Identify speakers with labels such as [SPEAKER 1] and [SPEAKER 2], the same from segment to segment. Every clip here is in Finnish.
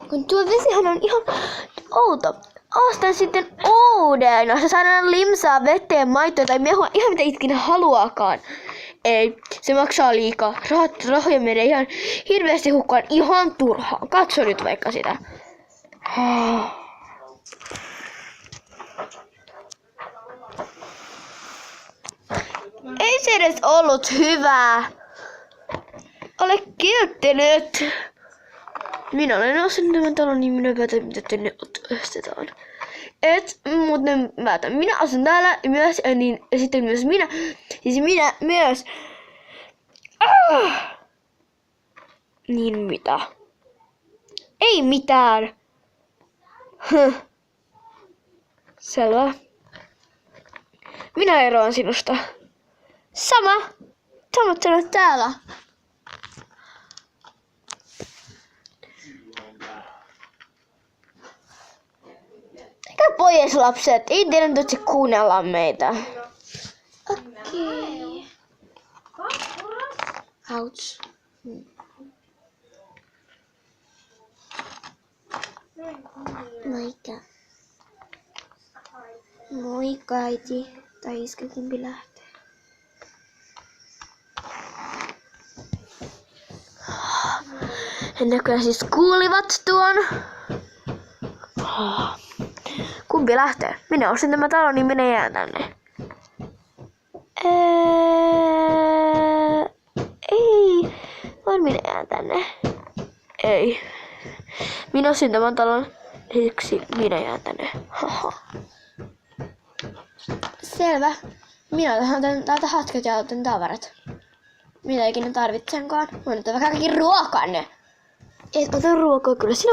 [SPEAKER 1] Kun tuo vesihän on ihan outo. Ostan sitten uuden, jossa saadaan limsaa, veteen, maitoa tai mehua, ihan mitä ikinä haluaakaan. Ei, se maksaa liikaa. Rahoja menee ihan hirveästi hukkaan, ihan turhaan. Katso nyt vaikka sitä. Ei se edes ollut hyvää. Ole kilttinyt. Minä olen ostanut tämän talon, niin minä päätän, mitä tänne ostetaan. Et muuten päätän. Minä asun täällä myös, niin ja sitten myös minä. Siis minä myös. Niin mitä? Ei mitään. Selvä. Minä eroan sinusta. Sama. Samat sanot täällä. Eikä pois lapset, ei teidän tarvitse kuunnella meitä. Okei. Ouch. Moikka. Moikka äiti. Tai iskäkin lähtee. He näköjään siis kuulivat tuon. Kumpi lähtee? Minä ostin tämän talon, niin minä jään tänne. Ei. Vaan minä jään tänne. Ei. Minä ostin tämän talon, siksi minä jään tänne. Selvä. Minä otan täältä hatket ja otan tavarat. Mitä ikinä tarvitsenkaan. Voin ottaa vaikka kaikki ruokanne. Et ota ruokaa kyllä. Sinä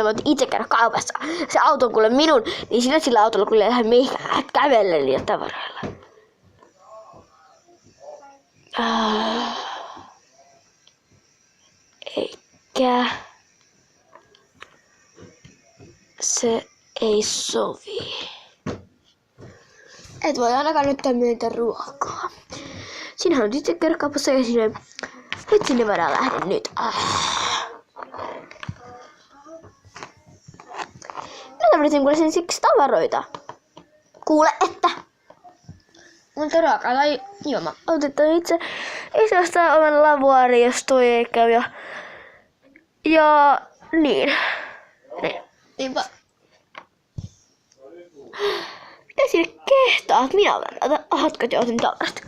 [SPEAKER 1] voit itse käydä kaupassa. Se auto on kuule minun. Niin sinä sillä autolla kuule lähde mihinkään kävelle niillä tavaroilla. Eikä. Se ei sovi. Et voi ainakaan nyt myöntä ruokaa. Sinähän on itse käydä kaupassa ja sinne. Nyt sinne voidaan lähteä nyt. Minä tarvitsen kuule sen siksi tavaroita. Kuule, että. Mutta ruokaa tai juoma. Otetaan itse ostaa oman lavuaari, jos toi ei käy. Ja niin. Niinpä. Mitä sinne kehtaat? Minä otan hatkat ja otin tavarat.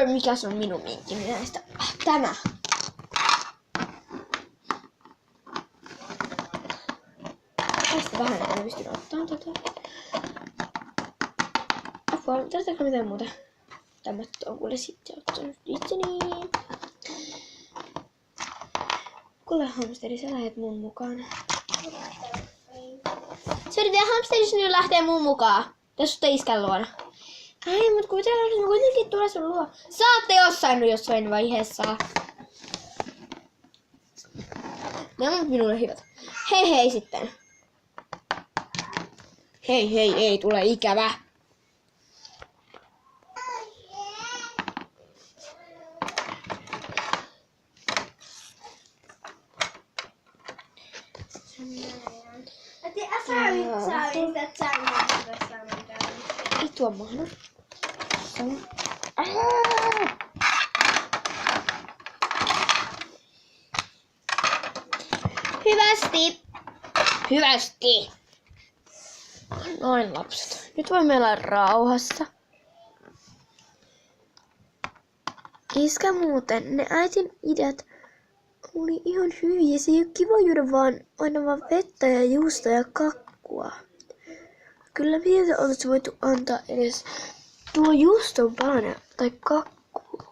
[SPEAKER 1] Mikä se on minun minkki näistä? Tämä. Tästä vähän en pystyn ottaa tätä. Apua, tarvitaanko mitään muuta? Tämä on kuule sitten ottanut itseni. Kuule hamsteri, sä lähet mun mukaan. Se yritetään hamsteri sinne lähtee mun mukaan. Tässä on iskän luona. Ai, mut kuvitellaan, että mä kuitenkin tulen sun luo. Saatte jossain vaiheessa. Ne on minulle hyvät. Hei sitten. Hei, ei tule ikävä. Ei tuo mahdu. Hyvästi. Noin lapset. Nyt voimme olla rauhassa. Iskä muuten, ne äitin ideat oli ihan hyviä. Se ei ole kiva juoda aina vaan vettä ja juustoa ja kakkua. Kyllä meiltä olisi voitu antaa edes tuo juuston palanen tai kakku.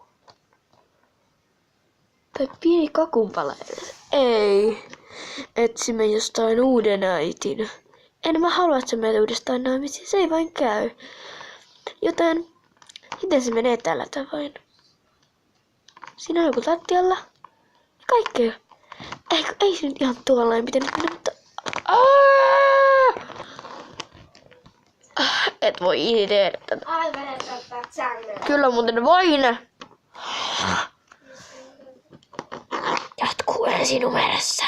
[SPEAKER 1] Tai pieni kakunpala edes. Ei. Etsimme jostain uuden äitin. En mä halua, että se meitä uudestaan naimisiin. Se ei vain käy. Joten, miten se menee tällä tavoin? Siinä on joku lattialla. Kaikkea. Ei se nyt ihan tuollain pitänyt mennä, mutta... et voi tehdä tätä.
[SPEAKER 2] Aivan, että ottaa säännöllä.
[SPEAKER 1] Kyllä muuten voin. Jatkuu ensi numerossa.